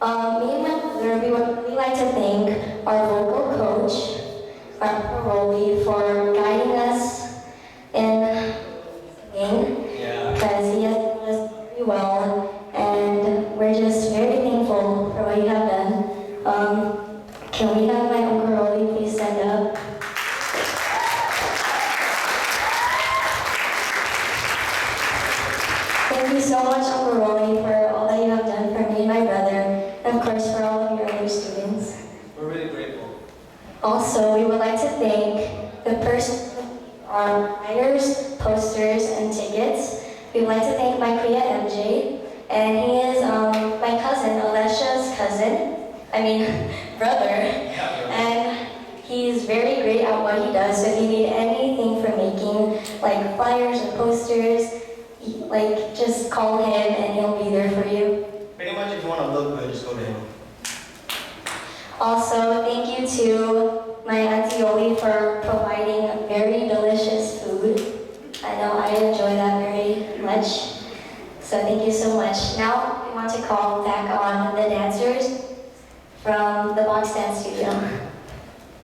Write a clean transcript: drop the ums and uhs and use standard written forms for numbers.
Me and my brother, we would really like to thank our vocal coach, our Rolly, for guiding us in singing, because he has done us very well, and we're just very thankful for what you have done. Can we have my Uncle Rolly please stand up? Thank you so much, Uncle Rolly, for all that you have done for me and my brother, and of course for all of your other students. We're really grateful. Also, we would like to thank the person on flyers, posters, and tickets. We would like to thank my Kuya MJ, and he is my cousin, Alesha's brother, and he's very great at what he does. So if you need anything for making, like flyers or posters, just call him and he'll be there for you. Pretty much if you want to look good, just go to him. Also, thank you to my Auntie Oli for providing very delicious food. I know I enjoy that very much. So thank you so much. Now we want to call back on the dancers from the Box Dance Studio.